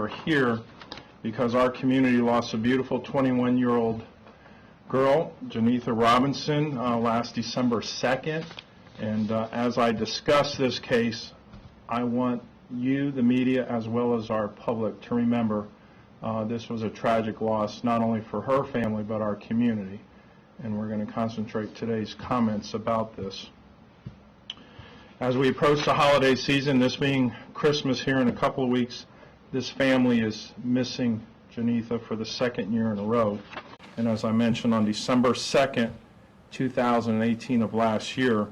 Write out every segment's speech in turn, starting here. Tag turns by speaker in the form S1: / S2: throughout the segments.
S1: are here because our community lost a beautiful 21-year-old girl, Geneva Robinson, last December 2nd. And as I discuss this case, I want you, the media, as well as our public to remember this was a tragic loss, not only for her family, but our community. And we're going to concentrate today's comments about this. As we approach the holiday season, this being Christmas here in a couple of weeks, this family is missing Geneva for the second year in a row. And as I mentioned, on December 2nd, 2018 of last year,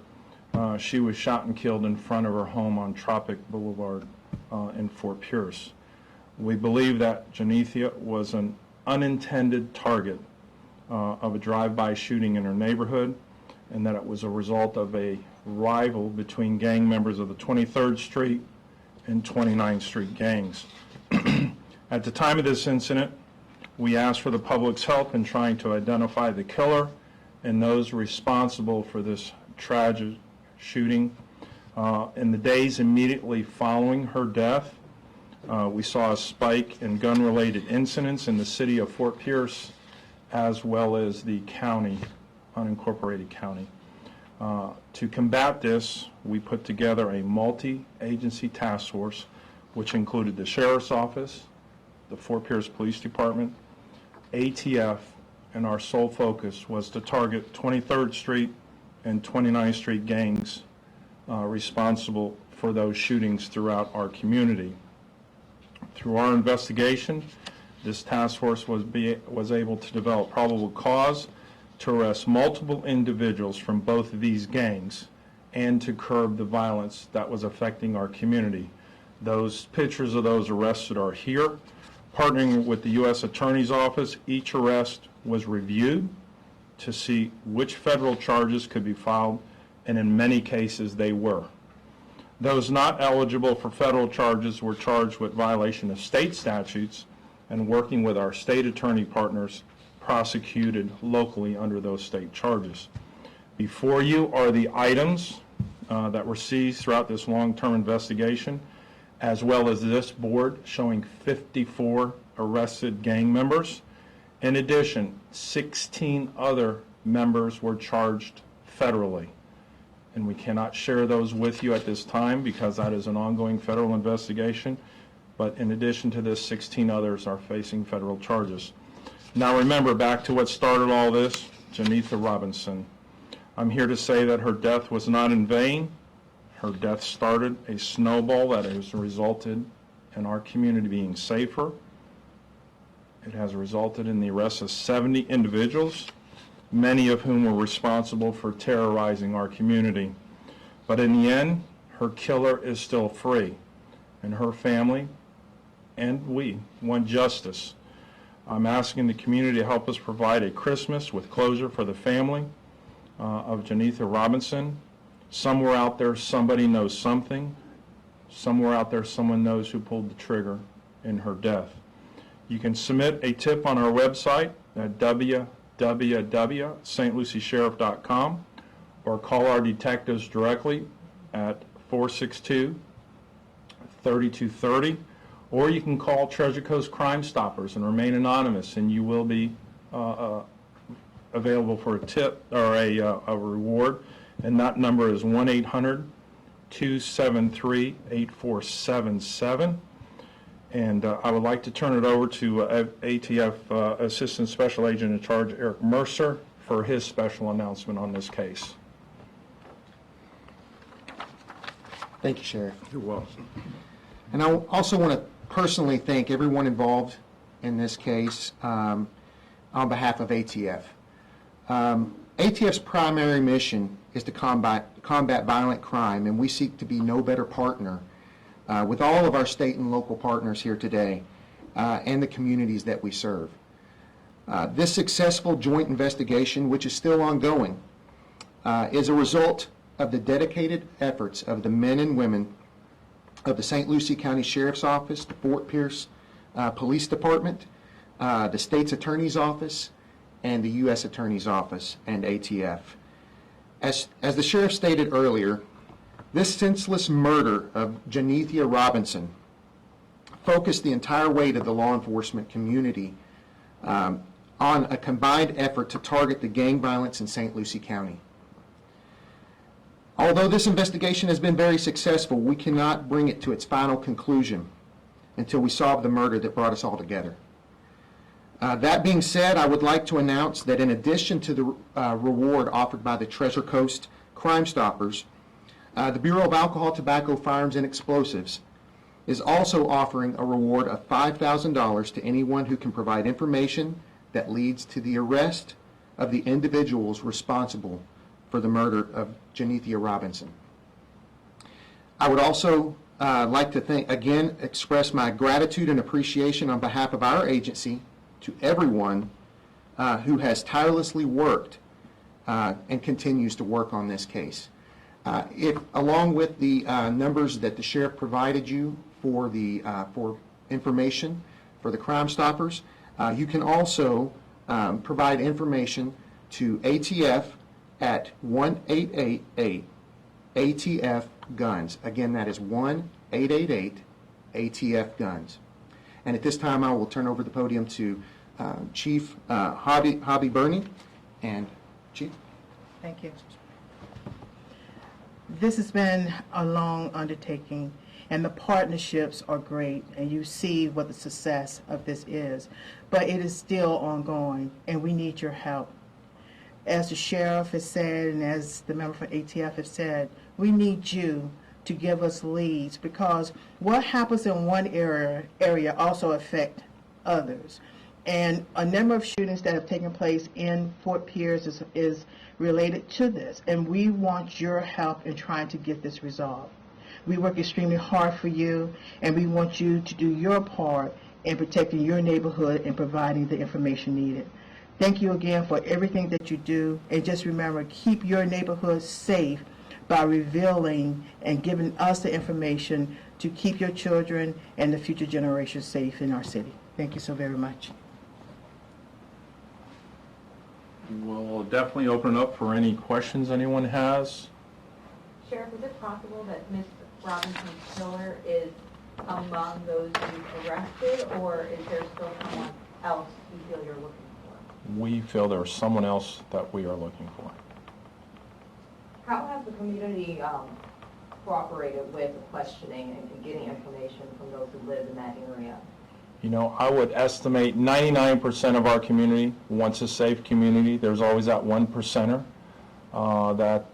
S1: she was shot and killed in front of her home on Tropic Boulevard in Fort Pierce. We believe that Geneva was an unintended target of a drive-by shooting in her neighborhood, and that it was a result of a rival between gang members of the 23rd Street and 29th Street gangs. At the time of this incident, we asked for the public's help in trying to identify the killer and those responsible for this tragic shooting. In the days immediately following her death, we saw a spike in gun-related incidents in the city of Fort Pierce, as well as the county, unincorporated county. To combat this, we put together a multi-agency task force, which included the Sheriff's Office, the Fort Pierce Police Department, ATF, and our sole focus was to target 23rd Street and 29th Street gangs responsible for those shootings throughout our community. Through our investigation, this task force was able to develop probable cause to arrest multiple individuals from both of these gangs and to curb the violence that was affecting our community. Those pictures of those arrested are here. Partnering with the U.S. Attorney's Office, each arrest was reviewed to see which federal charges could be filed, and in many cases they were. Those not eligible for federal charges were charged with violation of state statutes and working with our state attorney partners prosecuted locally under those state charges. Before you are the items that were seized throughout this long-term investigation, as well as this board showing 54 arrested gang members. In addition, 16 other members were charged federally. And we cannot share those with you at this time because that is an ongoing federal investigation. But in addition to this, 16 others are facing federal charges. Now remember, back to what started all this, Geneva Robinson. I'm here to say that her death was not in vain. Her death started a snowball that has resulted in our community being safer. It has resulted in the arrest of 70 individuals, many of whom were responsible for terrorizing our community. But in the end, her killer is still free, and her family and we want justice. I'm asking the community to help us provide a Christmas with closure for the family of Geneva Robinson. Somewhere out there, somebody knows something. Somewhere out there, someone knows who pulled the trigger in her death. You can submit a tip on our website at www.stluciesheriff.com or call our detectives directly at 462-3230, or you can call Treasure Coast Crime Stoppers and remain anonymous, and you will be available for a tip or a reward. And that number is 1-800-273-8477. And I would like to turn it over to ATF Assistant Special Agent in Charge, Eric Mercer, for his special announcement on this case.
S2: Thank you, Sheriff.
S1: You're welcome.
S2: And I also want to personally thank everyone involved in this case on behalf of ATF. ATF's primary mission is to combat violent crime, and we seek to be no better partner with all of our state and local partners here today and the communities that we serve. This successful joint investigation, which is still ongoing, is a result of the dedicated efforts of the men and women of the St. Lucie County Sheriff's Office, the Fort Pierce Police Department, the State's Attorney's Office, and the U.S. Attorney's Office and ATF. As the Sheriff stated earlier, this senseless murder of Geneva Robinson focus the entire weight of the law enforcement community on a combined effort to target the gang violence in St. Lucie County. Although this investigation has been very successful, we cannot bring it to its final conclusion until we solve the murder that brought us all together. That being said, I would like to announce that in addition to the reward offered by the Treasure Coast Crime Stoppers, the Bureau of Alcohol, Tobacco, Firearms, and Explosives is also offering a reward of $5,000 to anyone who can provide information that leads to the arrest of the individuals responsible for the murder of Geneva Robinson. I would also like to express my gratitude and appreciation on behalf of our agency to everyone who has tirelessly worked and continues to work on this case. If, along with the numbers that the sheriff provided you for information for the Crime Stoppers, you can also provide information to ATF at 1-888-ATF-GUNS. Again, that is 1-888-ATF-GUNS. And at this time, I will turn over the podium to Chief Hobby Burney. And Chief.
S3: Thank you. This has been a long undertaking, and the partnerships are great, and you see what the success of this is. But it is still ongoing, and we need your help. As the sheriff has said, and as the member from ATF has said, we need you to give us leads, because what happens in one area also affects others. And a number of shootings that have taken place in Fort Pierce is related to this, and we want your help in trying to get this resolved. We work extremely hard for you, and we want you to do your part in protecting your neighborhood and providing the information needed. Thank you again for everything that you do, and just remember, keep your neighborhood safe by revealing and giving us the information to keep your children and the future generations safe in our city. Thank you so very much.
S1: We'll definitely open it up for any questions anyone has.
S4: Sheriff, is it possible that Ms. Robinson's killer is among those you've arrested, or is there still someone else you feel you're looking for?
S1: We feel there's someone else that we are looking for.
S4: How has the community cooperated with questioning and getting information from those who live in that area?
S1: You know, I would estimate 99% of our community wants a safe community. There's always that 1%er that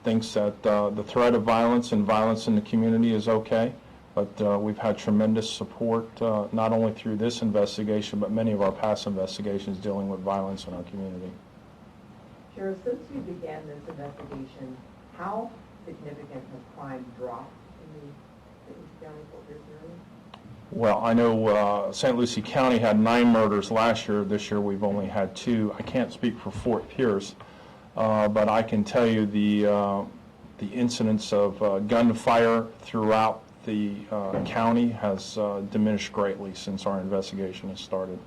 S1: thinks that the threat of violence and violence in the community is okay. But we've had tremendous support, not only through this investigation, but many of our past investigations dealing with violence in our community.
S5: Sheriff, since you began this investigation, how significant has crime dropped in the Lucie County, Fort Pierce area?
S1: Well, I know St. Lucie County had 9 murders last year. This year we've only had 2. I can't speak for Fort Pierce, but I can tell you the incidence of gunfire throughout the county has diminished greatly since our investigation has started.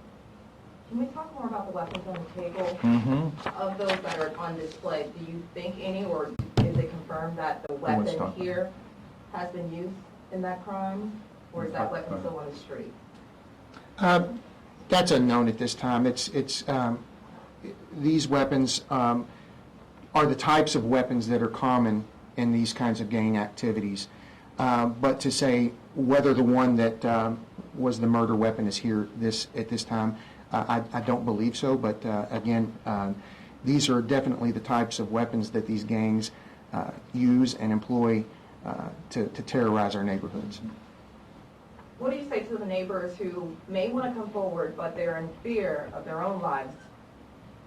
S4: Can we talk more about the weapons on the table?
S1: Mm-hmm.
S4: Of those that are on display, do you think any, or is it confirmed that the weapon here has been used in that crime? Or is that weapon still on the street?
S2: That's unknown at this time. These weapons are the types of weapons that are common in these kinds of gang activities. But to say whether the one that was the murder weapon is here at this time, I don't believe so. But again, these are definitely the types of weapons that these gangs use and employ to terrorize our neighborhoods.
S4: What do you say to the neighbors who may want to come forward, but they're in fear of their own lives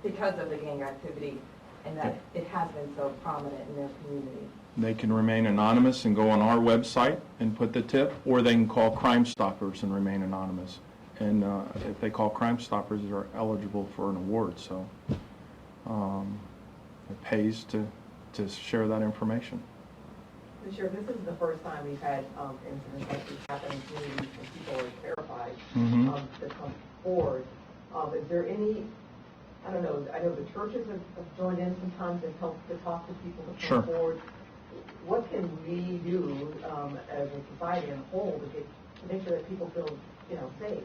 S4: because of the gang activity and that it has been so prominent in their community?
S1: They can remain anonymous and go on our website and put the tip, or they can call Crime Stoppers and remain anonymous. And if they call Crime Stoppers, they're eligible for an award. So it pays to share that information.
S5: Sure, this is the first time we've had incidents like this happen in communities when people are terrified to come forward. Is there any, I don't know, I know the churches have joined in sometimes and helped to talk to people to come forward. What can we do as a society as a whole to get make sure that people feel, safe?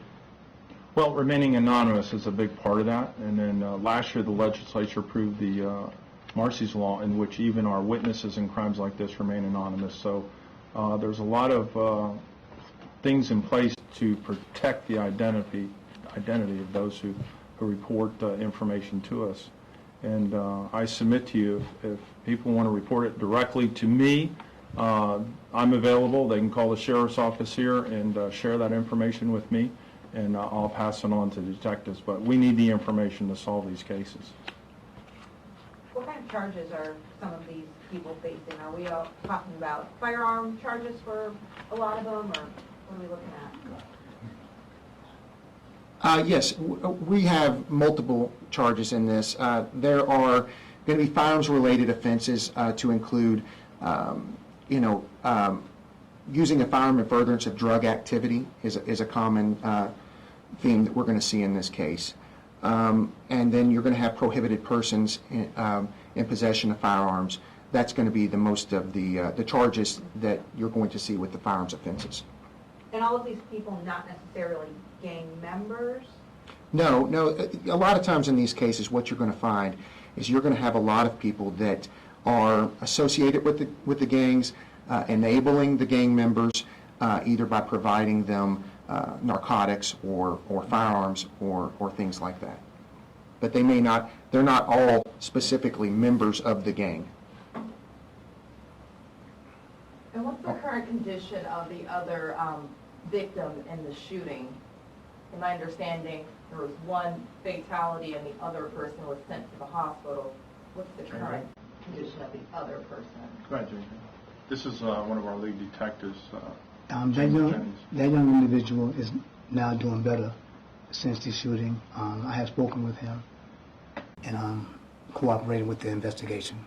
S1: Well, remaining anonymous is a big part of that. And then last year, the legislature approved the Marcy's Law, in which even our witnesses in crimes like this remain anonymous. So there's a lot of things in place to protect the identity of those who report information to us. And I submit to you, if people want to report it directly to me, I'm available. They can call the sheriff's office here and share that information with me, and I'll pass it on to detectives. But we need the information to solve these cases.
S4: What kind of charges are some of these people facing? Are we all talking about firearm charges for a lot of them, or what are we looking at?
S2: Yes, we have multiple charges in this. There are going to be firearms-related offenses to include, using a firearm in furtherance of drug activity is a common theme that we're going to see in this case. And then you're going to have prohibited persons in possession of firearms. That's going to be the most of the charges that you're going to see with the firearms offenses.
S4: And all of these people not necessarily gang members?
S2: No. A lot of times in these cases, what you're going to find is you're going to have a lot of people that are associated with the gangs, enabling the gang members, either by providing them narcotics or firearms or things like that. But they're not all specifically members of the gang.
S4: And what's the current condition of the other victim in the shooting? In my understanding, there was one fatality and the other person was sent to the hospital. What's the current condition of the other person?
S1: Go ahead, Jimmy. This is one of our lead detectives.
S6: That young individual is now doing better since the shooting. I have spoken with him and cooperated with the investigation.